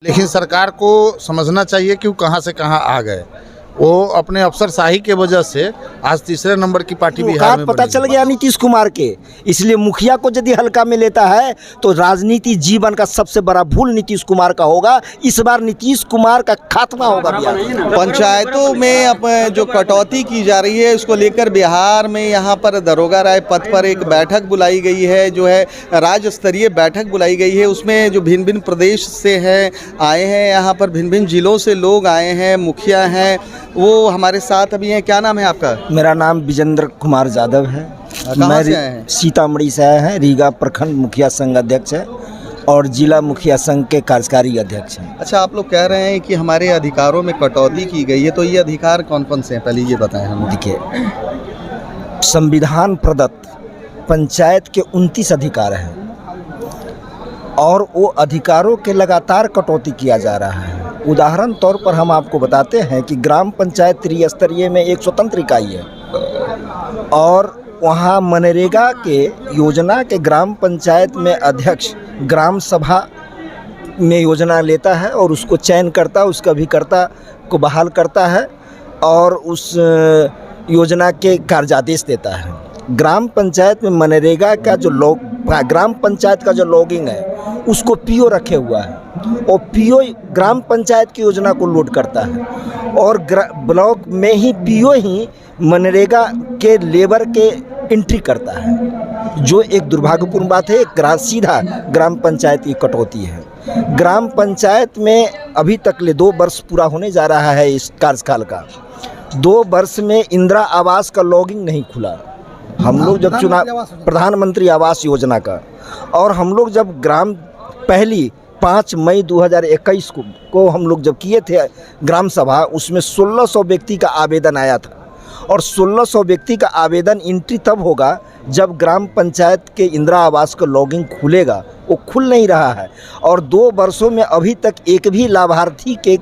लेकिन सरकार को समझना चाहिए कि वो कहां से कहां आ गए। वो अपने अफसरशाही के वजह से आज तीसरे नंबर की पार्टी बिहार में पता चल गया नीतीश कुमार के, इसलिए मुखिया को यदि हल्का में लेता है तो राजनीति जीवन का सबसे बड़ा भूल नीतीश कुमार का होगा। इस बार नीतीश कुमार का खात्मा होगा बिहार में। पंचायतों में अब जो कटौती की जा रही है उसको लेकर बिहार में यहाँ पर दरोगा राय पद पर एक बैठक बुलाई गई है, जो है राज्य स्तरीय बैठक बुलाई गई है। उसमें जो भिन्न भिन्न प्रदेश से है आए हैं, यहाँ पर भिन्न भिन्न जिलों से लोग आए हैं, मुखिया हैं, वो हमारे साथ अभी हैं। क्या नाम है आपका? मेरा नाम विजेंद्र कुमार यादव है। कहाँ से आए हैं? सीतामढ़ी से आए हैं। रीगा प्रखंड मुखिया संघ अध्यक्ष है और जिला मुखिया संघ के कार्यकारी अध्यक्ष हैं। अच्छा, आप लोग कह रहे हैं कि हमारे अधिकारों में कटौती की गई है, तो ये अधिकार कौन कौन से हैं, पहले ये बताएं हमें। देखिए, संविधान प्रदत्त पंचायत के 29 अधिकार हैं और वो अधिकारों के लगातार कटौती किया जा रहा है। उदाहरण तौर पर हम आपको बताते हैं कि ग्राम पंचायत त्रिस्तरीय में एक स्वतंत्र इकाई है और वहाँ मनरेगा के योजना के ग्राम पंचायत में अध्यक्ष ग्राम सभा में योजना लेता है और उसको चयन करता है, उसका अभिकर्ता को बहाल करता है और उस योजना के कार्यादेश देता है। ग्राम पंचायत में मनरेगा का जो ग्राम पंचायत का जो लॉगिंग है उसको पीओ रखे हुआ है और पीओ ग्राम पंचायत की योजना को लोड करता है और ब्लॉक में ही पीओ ही मनरेगा के लेबर के एंट्री करता है, जो एक दुर्भाग्यपूर्ण बात है। एक सीधा ग्राम पंचायत की कटौती है। ग्राम पंचायत में अभी तक ले 2 वर्ष पूरा होने जा रहा है इस कार्यकाल का। 2 वर्ष में इंदिरा आवास का लॉगिंग नहीं खुला। हम लोग जब प्रधानमंत्री आवास योजना का, और हम लोग जब पहली 5 मई 2021 को हम लोग जब किए थे ग्राम सभा, उसमें 1600 व्यक्ति का आवेदन आया था और 1600 व्यक्ति का आवेदन एंट्री तब होगा जब ग्राम पंचायत के इंदिरा आवास का लॉगिंग खुलेगा। वो खुल नहीं रहा है और 2 वर्षों में अभी तक एक भी लाभार्थी के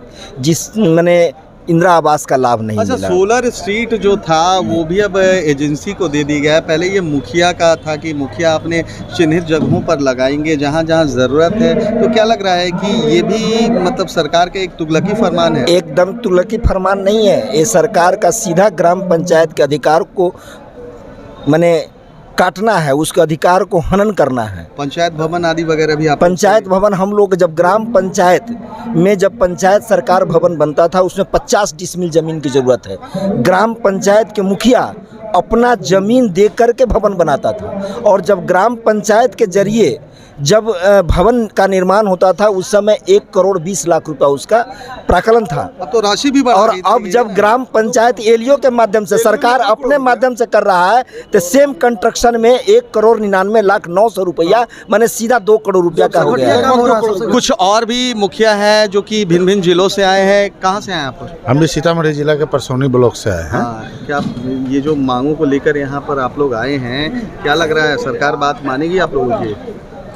इंदिरा आवास का लाभ नहीं मिला। सोलर स्ट्रीट जो था वो भी अब एजेंसी को दे दी गया है। पहले ये मुखिया का था कि मुखिया अपने चिन्हित जगहों पर लगाएंगे जहाँ जहाँ ज़रूरत है। तो क्या लग रहा है कि ये भी मतलब सरकार का एक तुगलकी फरमान है? एकदम तुगलकी फरमान नहीं है। ये सरकार का सीधा ग्राम पंचायत के अधिकार को काटना है, उसके अधिकार को हनन करना है। पंचायत भवन आदि वगैरह भी पंचायत भवन हम लोग जब ग्राम पंचायत में जब पंचायत सरकार भवन बनता था उसमें 50 डिसमिल जमीन की ज़रूरत है। ग्राम पंचायत के मुखिया अपना जमीन दे करके भवन बनाता था और जब ग्राम पंचायत के जरिए जब भवन का निर्माण होता था उस समय 1 करोड़ 20 लाख रुपया उसका प्राकलन था। अब तो राशि भी बढ़ और अब जब ग्राम पंचायत एलईओ के माध्यम से सरकार अपने माध्यम से कर रहा है तो सेम कंस्ट्रक्शन में 1 करोड़ 99 लाख 900 रुपया सीधा 2 करोड़ रुपया का हो गया। कुछ और भी मुखिया है जो कि भिन्न भिन्न जिलों से आए हैं। कहाँ से आए आप? हम भी सीतामढ़ी जिला के परसौनी ब्लॉक से आए हैं। क्या ये जो मांगों को लेकर यहाँ पर आप लोग आए हैं, क्या लग रहा है सरकार बात मानेगी आप लोगों की?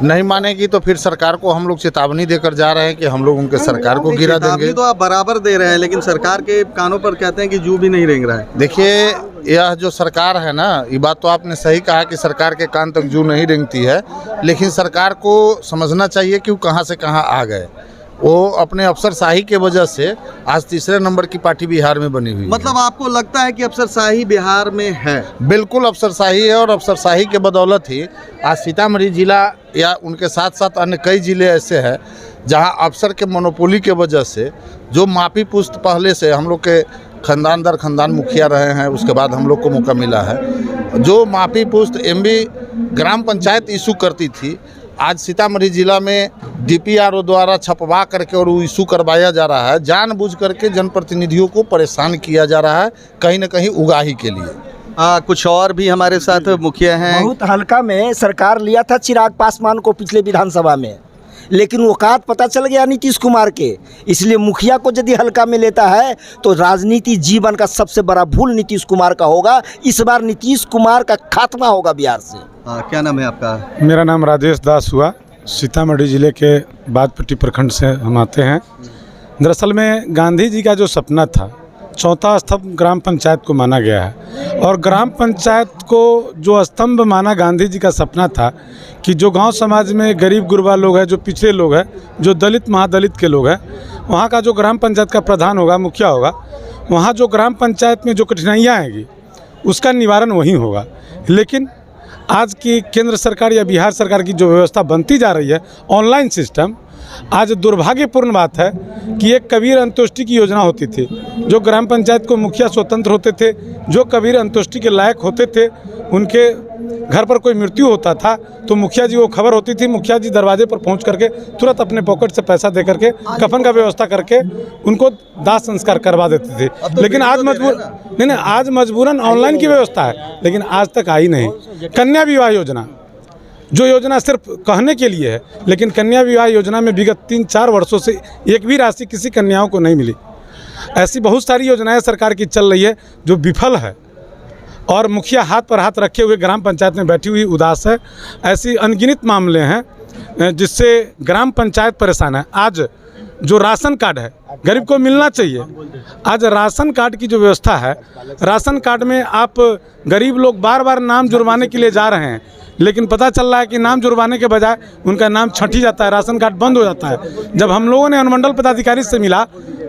नहीं मानेगी तो फिर सरकार को हम लोग चेतावनी देकर जा रहे हैं कि हम लोग उनके सरकार को गिरा देंगे। तो आप बराबर दे रहे हैं लेकिन सरकार के कानों पर कहते हैं कि जू भी नहीं रेंग रहा है। देखिए, यह जो सरकार है ना, ये बात तो आपने सही कहा कि सरकार के कान तक जू नहीं रेंगती है, लेकिन सरकार को समझना चाहिए कि वो कहां से कहां आ गए। वो अपने अफसरशाही के वजह से आज तीसरे नंबर की पार्टी बिहार में बनी हुई है। मतलब आपको लगता है कि अफसरशाही बिहार में है? बिल्कुल अफसरशाही है और अफसरशाही के बदौलत ही आज सीतामढ़ी जिला या उनके साथ साथ अन्य कई जिले ऐसे हैं जहां अफसर के मोनोपोली के वजह से जो माफी पुस्त पहले से हम लोग के खानदान दर खानदान मुखिया रहे हैं, उसके बाद हम लोग को मौका मिला है। जो माफी पुस्त एमबी ग्राम पंचायत इशू करती थी, आज सीतामढ़ी जिला में डीपीआरओ द्वारा छपवा करके और वो इशू करवाया जा रहा है। जानबूझ करके जनप्रतिनिधियों को परेशान किया जा रहा है, कहीं न कहीं उगाही के लिए। कुछ और भी हमारे साथ मुखिया हैं। बहुत हल्का में सरकार लिया था चिराग पासवान को पिछले विधानसभा में, लेकिन औकात पता चल गया नीतीश कुमार के, इसलिए मुखिया को यदि हल्का में लेता है तो राजनीति जीवन का सबसे बड़ा भूल नीतीश कुमार का होगा। इस बार नीतीश कुमार का खात्मा होगा बिहार से। क्या नाम है आपका? मेरा नाम राजेश दास हुआ। सीतामढ़ी जिले के बाजपट्टी प्रखंड से हम आते हैं। दरअसल में गांधी जी का जो सपना था चौथा स्तंभ ग्राम पंचायत को माना गया है। और ग्राम पंचायत को जो स्तंभ माना, गांधी जी का सपना था कि जो गांव समाज में गरीब गुरबा लोग हैं, जो पिछड़े लोग हैं, जो दलित महादलित के लोग हैं, वहाँ का जो ग्राम पंचायत का प्रधान होगा, मुखिया होगा, वहाँ जो ग्राम पंचायत में जो कठिनाइयाँ आएंगी उसका निवारण वहीं होगा। लेकिन आज की केंद्र सरकार या बिहार सरकार की जो व्यवस्था बनती जा रही है, ऑनलाइन सिस्टम, आज दुर्भाग्यपूर्ण बात है कि एक कबीर अंत्येष्टि की योजना होती थी, जो ग्राम पंचायत को मुखिया स्वतंत्र होते थे, जो कबीर अंत्येष्टि के लायक होते थे, उनके घर पर कोई मृत्यु होता था तो मुखिया जी को खबर होती थी, मुखिया जी दरवाजे पर पहुंच करके तुरंत अपने पॉकेट से पैसा दे करके कफन का व्यवस्था करके उनको दाह संस्कार करवा देते थे। लेकिन आज आज मजबूरन ऑनलाइन की व्यवस्था है, लेकिन आज तक आई नहीं। कन्या विवाह योजना, जो योजना सिर्फ कहने के लिए है, लेकिन कन्या विवाह योजना में विगत 3-4 वर्षों से एक भी राशि किसी कन्याओं को नहीं मिली। ऐसी बहुत सारी योजनाएं सरकार की चल रही है जो विफल है, और मुखिया हाथ पर हाथ रखे हुए ग्राम पंचायत में बैठी हुई उदास है। ऐसी अनगिनत मामले हैं जिससे ग्राम पंचायत परेशान है। आज जो राशन कार्ड है, गरीब को मिलना चाहिए। आज राशन कार्ड की जो व्यवस्था है, राशन कार्ड में आप गरीब लोग बार बार नाम जुड़वाने के लिए जा रहे हैं, लेकिन पता चल रहा है कि नाम जुड़वाने के बजाय उनका नाम छंटी जाता है, राशन कार्ड बंद हो जाता है। जब हम लोगों ने अनुमंडल पदाधिकारी से मिला,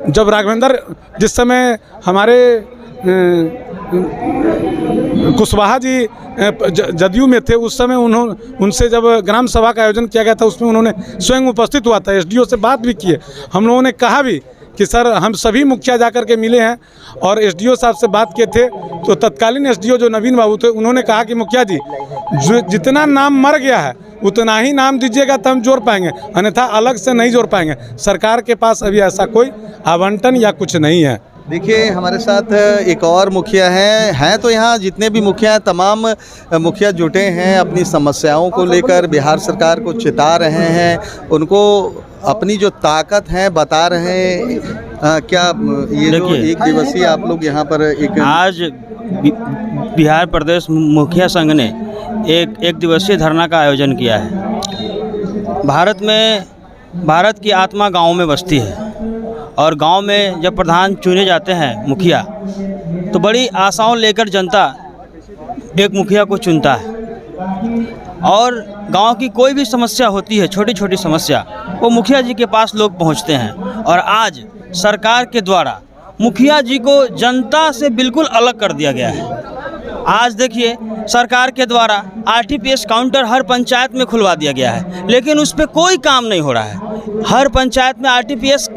जब राघवेंद्र जिस समय हमारे कुशवाहा जी जदयू में थे, उस समय उनसे जब ग्राम सभा का आयोजन किया गया था, उसमें उन्होंने स्वयं उपस्थित हुआ था, एसडीओ से बात भी की है। हम लोगों ने कहा भी कि सर, हम सभी मुखिया जाकर के मिले हैं और एसडीओ साहब से बात किए थे, तो तत्कालीन एसडीओ जो नवीन बाबू थे, उन्होंने कहा कि मुखिया जी, जो जितना नाम मर गया है उतना ही नाम दीजिएगा तो हम जोड़ पाएंगे, अन्यथा अलग से नहीं जोड़ पाएंगे। सरकार के पास अभी ऐसा कोई आवंटन या कुछ नहीं है। देखिए, हमारे साथ एक और मुखिया हैं तो यहाँ जितने भी मुखिया हैं, तमाम मुखिया जुटे हैं, अपनी समस्याओं को लेकर बिहार सरकार को चिता रहे हैं, उनको अपनी जो ताकत है बता रहे हैं। क्या ये जो एक दिवसीय आप लोग यहाँ पर आज बिहार प्रदेश मुखिया संघ ने एक दिवसीय धरना का आयोजन किया है। भारत की आत्मा गाँव में बसती है, और गांव में जब प्रधान चुने जाते हैं मुखिया, तो बड़ी आशाओं लेकर जनता एक मुखिया को चुनता है, और गांव की कोई भी समस्या होती है, छोटी छोटी समस्या, वो मुखिया जी के पास लोग पहुंचते हैं। और आज सरकार के द्वारा मुखिया जी को जनता से बिल्कुल अलग कर दिया गया है। आज देखिए, सरकार के द्वारा आरटीपीएस काउंटर हर पंचायत में खुलवा दिया गया है, लेकिन उस पर कोई काम नहीं हो रहा है। हर पंचायत में आरटीपीएस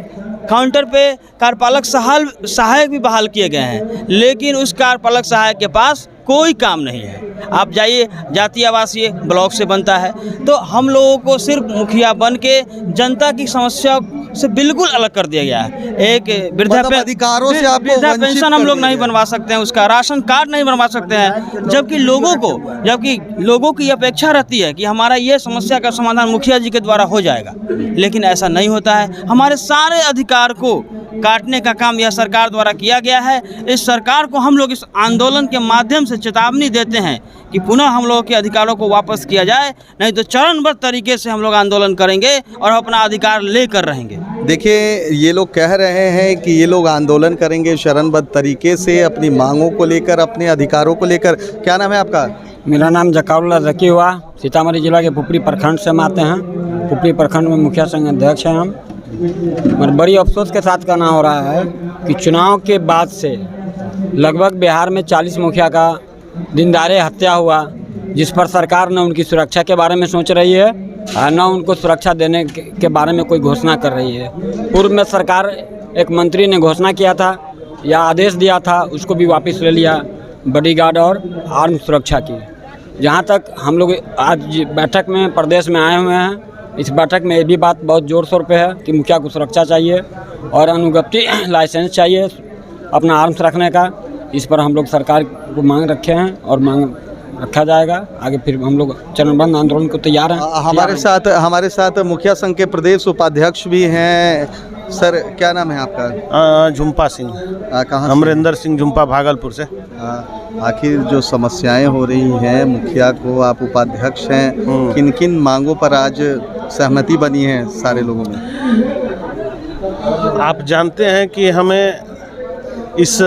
काउंटर पे कार्यपालक सहायक भी बहाल किए गए हैं, लेकिन उस कार्यपालक सहायक के पास कोई काम नहीं है। आप जाइए, जातीय आवासीय ब्लॉक से बनता है, तो हम लोगों को सिर्फ मुखिया बन के जनता की समस्या से बिल्कुल अलग कर दिया गया है। एक वृद्धा अधिकारों से आपको वृद्धा पेंशन हम लोग नहीं बनवा सकते हैं, उसका राशन कार्ड नहीं बनवा सकते हैं, जबकि लोगों की अपेक्षा रहती है कि हमारा ये समस्या का समाधान मुखिया जी के द्वारा हो जाएगा, लेकिन ऐसा नहीं होता है। हमारे सारे अधिकार को काटने का काम यह सरकार द्वारा किया गया है। इस सरकार को हम लोग इस आंदोलन के माध्यम से चेतावनी देते हैं कि पुनः हम लोगों के अधिकारों को वापस किया जाए, नहीं तो चरणबद्ध तरीके से हम लोग आंदोलन करेंगे और अपना अधिकार लेकर रहेंगे। देखिए, ये लोग कह रहे हैं कि ये लोग आंदोलन करेंगे चरणबद्ध तरीके से, अपनी मांगों को लेकर, अपने अधिकारों को लेकर। क्या नाम है आपका? मेरा नाम जकाउल्ला जकी हुआ, सीतामढ़ी जिला के पुपरी प्रखंड से हम आते हैं। पुपरी प्रखंड में मुखिया संघ अध्यक्ष हैं हम। और बड़ी अफसोस के साथ कहना हो रहा है कि चुनाव के बाद से लगभग बिहार में 40 मुखिया का दिनदारे हत्या हुआ, जिस पर सरकार न उनकी सुरक्षा के बारे में सोच रही है और न उनको सुरक्षा देने के बारे में कोई घोषणा कर रही है। पूर्व में सरकार, एक मंत्री ने घोषणा किया था या आदेश दिया था, उसको भी वापस ले लिया, बॉडीगार्ड और आर्म सुरक्षा की। जहाँ तक हम लोग आज बैठक में प्रदेश में आए हुए हैं, इस बैठक में ये भी बात बहुत ज़ोर शोर पे है कि मुखिया को सुरक्षा चाहिए और अनुज्ञप्ति लाइसेंस चाहिए अपना आर्म्स रखने का। इस पर हम लोग सरकार को मांग रखे हैं और मांग रखा जाएगा। आगे फिर हम लोग चरणबद्ध आंदोलन को तैयार हैं। हमारे साथ मुखिया संघ के प्रदेश उपाध्यक्ष भी हैं। सर, क्या नाम है आपका? झुम्पा सिंह। कहाँ? अमरिंदर सिंह झुम्पा, भागलपुर से। आखिर जो समस्याएं हो रही हैं, मुखिया को आप उपाध्यक्ष हैं, किन किन मांगों पर आज सहमति बनी है सारे लोगों में? आप जानते हैं कि हमें इस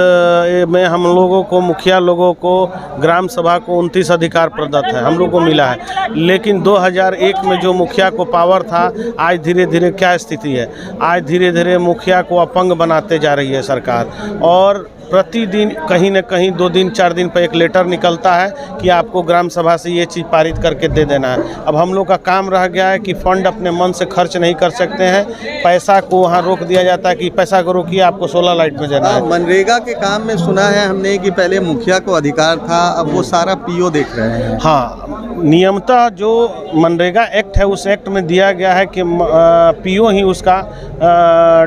में हम लोगों को, मुखिया लोगों को, ग्राम सभा को 29 अधिकार प्रदत्त है, हम लोग को मिला है। लेकिन 2001 में जो मुखिया को पावर था, आज धीरे धीरे क्या स्थिति है, आज धीरे धीरे मुखिया को अपंग बनाते जा रही है सरकार। और प्रतिदिन कहीं न कहीं 2 दिन 4 दिन पर एक लेटर निकलता है कि आपको ग्राम सभा से ये चीज़ पारित करके दे देना है। अब हम लोग का काम रह गया है कि फंड अपने मन से खर्च नहीं कर सकते हैं, पैसा को वहाँ रोक दिया जाता है कि पैसा को रोकिए, आपको 16 लाइट में देना है। मनरेगा के काम में सुना है हमने कि पहले मुखिया को अधिकार था, अब वो सारा पीओ देख रहे हैं। हाँ, नियमतः जो मनरेगा एक्ट है उस एक्ट में दिया गया है कि पीओ ही उसका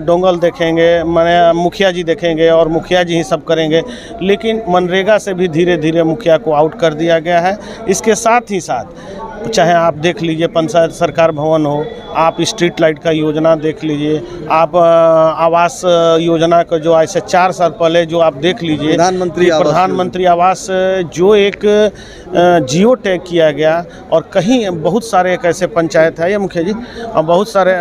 डोंगल देखेंगे, माने मुखिया जी देखेंगे और मुखिया जी ही सब करेंगे। लेकिन मनरेगा से भी धीरे धीरे मुखिया को आउट कर दिया गया है। इसके साथ ही साथ चाहे आप देख लीजिए पंचायत सरकार भवन हो, आप स्ट्रीट लाइट का योजना देख लीजिए, आप आवास योजना का जो ऐसे 4 साल पहले जो आप देख लीजिए, प्रधानमंत्री आवास जो एक जियो टैग किया गया। और कहीं बहुत सारे एक ऐसे पंचायत है, ये मुखिया जी, बहुत सारे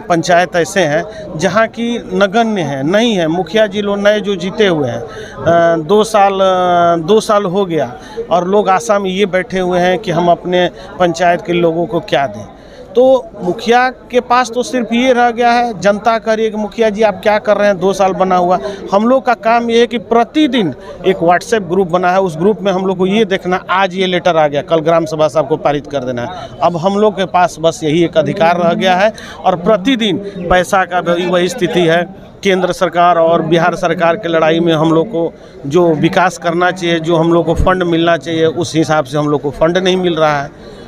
पंचायत ऐसे हैं जहाँ की नगण्य है, नहीं है। मुखिया जी लोग नए जो जीते हुए हैं, 2 साल हो गया और लोग आशा में ये बैठे हुए हैं कि हम अपने पंचायत के लोगों को क्या दें। तो मुखिया के पास तो सिर्फ ये रह गया है, जनता कह रही है कि मुखिया जी आप क्या कर रहे हैं, 2 साल बना हुआ। हम लोग का काम ये है कि प्रतिदिन एक व्हाट्सएप ग्रुप बना है, उस ग्रुप में हम लोग को ये देखना आज ये लेटर आ गया, कल ग्राम सभा साहब को पारित कर देना है। अब हम लोग के पास बस यही एक अधिकार रह गया है। और प्रतिदिन पैसा का भी वही स्थिति है। केंद्र सरकार और बिहार सरकार के लड़ाई में हम लोग को जो विकास करना चाहिए, जो हम लोग को फंड मिलना चाहिए, उस हिसाब से हम लोग को फंड नहीं मिल रहा है।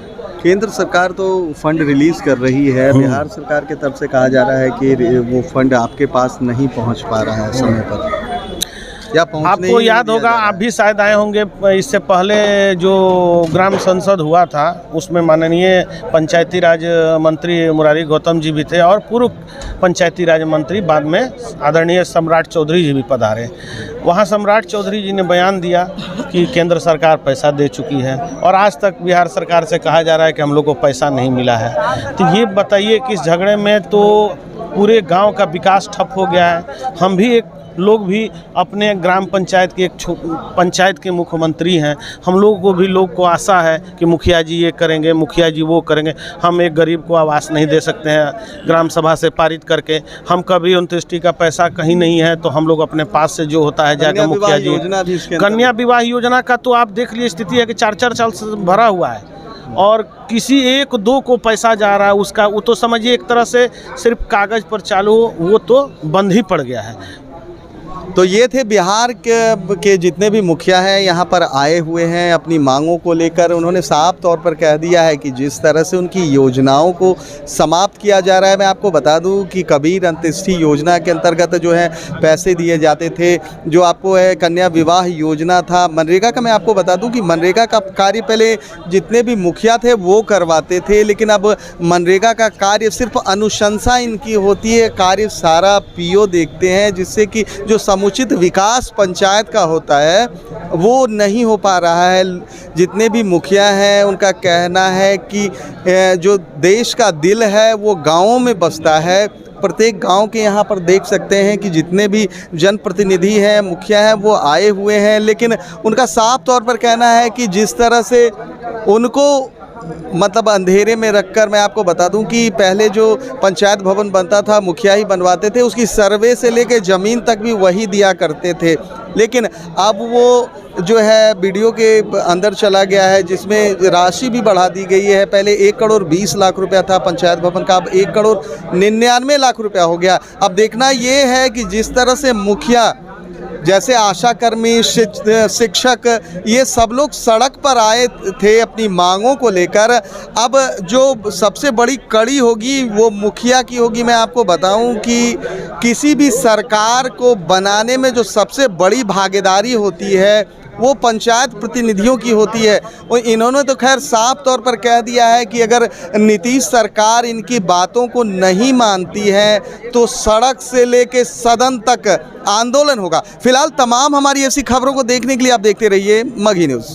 केंद्र सरकार तो फंड रिलीज कर रही है, बिहार सरकार की तरफ से कहा जा रहा है कि वो फंड आपके पास नहीं पहुंच पा रहा है समय पर, या आपको याद होगा, आप भी शायद आए होंगे, इससे पहले जो ग्राम संसद हुआ था उसमें माननीय पंचायती राज मंत्री मुरारी गौतम जी भी थे और पूर्व पंचायती राज मंत्री बाद में आदरणीय सम्राट चौधरी जी भी पधारे। वहाँ सम्राट चौधरी जी ने बयान दिया कि केंद्र सरकार पैसा दे चुकी है और आज तक बिहार सरकार से कहा जा रहा है कि हम लोग को पैसा नहीं मिला है। तो ये बताइए कि इस झगड़े में तो पूरे गांव का विकास ठप हो गया है। हम भी एक लोग भी अपने ग्राम पंचायत के एक पंचायत के मुख्यमंत्री हैं, हम लोगों को भी लोग को आशा है कि मुखिया जी ये करेंगे, मुखिया जी वो करेंगे। हम एक गरीब को आवास नहीं दे सकते हैं ग्राम सभा से पारित करके, हम कभी अंत्येष्टि का पैसा कहीं नहीं है तो हम लोग अपने पास से जो होता है जाकर मुखिया जी, कन्या विवाह योजना का तो आप देख लीजिए स्थिति है कि 4-4 साल से भरा हुआ है और किसी 1-2 को पैसा जा रहा है उसका, वो तो समझिए एक तरह से सिर्फ कागज़ पर चालू, वो तो बंद ही पड़ गया है। तो ये थे बिहार के जितने भी मुखिया हैं यहाँ पर आए हुए हैं अपनी मांगों को लेकर। उन्होंने साफ तौर पर कह दिया है कि जिस तरह से उनकी योजनाओं को समाप्त किया जा रहा है। मैं आपको बता दूं कि कबीर अंत्येष्टि योजना के अंतर्गत जो है पैसे दिए जाते थे, जो आपको है कन्या विवाह योजना था। मनरेगा का मैं आपको बता दूं कि मनरेगा का कार्य पहले जितने भी मुखिया थे वो करवाते थे, लेकिन अब मनरेगा का कार्य सिर्फ अनुशंसा इनकी होती है, कार्य सारा पीओ देखते हैं, जिससे कि जो समुचित विकास पंचायत का होता है वो नहीं हो पा रहा है। जितने भी मुखिया हैं उनका कहना है कि जो देश का दिल है वो गाँवों में बसता है। प्रत्येक गांव के यहाँ पर देख सकते हैं कि जितने भी जनप्रतिनिधि हैं, मुखिया हैं, वो आए हुए हैं, लेकिन उनका साफ तौर पर कहना है कि जिस तरह से उनको मतलब अंधेरे में रखकर, मैं आपको बता दूं कि पहले जो पंचायत भवन बनता था मुखिया ही बनवाते थे, उसकी सर्वे से लेकर ज़मीन तक भी वही दिया करते थे। लेकिन अब वो जो है वीडियो के अंदर चला गया है, जिसमें राशि भी बढ़ा दी गई है। पहले 1 करोड़ 20 लाख रुपया था पंचायत भवन का, अब 1 करोड़ 99 लाख रुपया हो गया। अब देखना ये है कि जिस तरह से मुखिया, जैसे आशा कर्मी, शिक्षक, ये सब लोग सड़क पर आए थे अपनी मांगों को लेकर, अब जो सबसे बड़ी कड़ी होगी वो मुखिया की होगी। मैं आपको बताऊं कि किसी भी सरकार को बनाने में जो सबसे बड़ी भागीदारी होती है वो पंचायत प्रतिनिधियों की होती है। और इन्होंने तो खैर साफ तौर पर कह दिया है कि अगर नीतीश सरकार इनकी बातों को नहीं मानती है तो सड़क से लेके सदन तक आंदोलन होगा। फिलहाल तमाम हमारी ऐसी खबरों को देखने के लिए आप देखते रहिए मगही न्यूज़।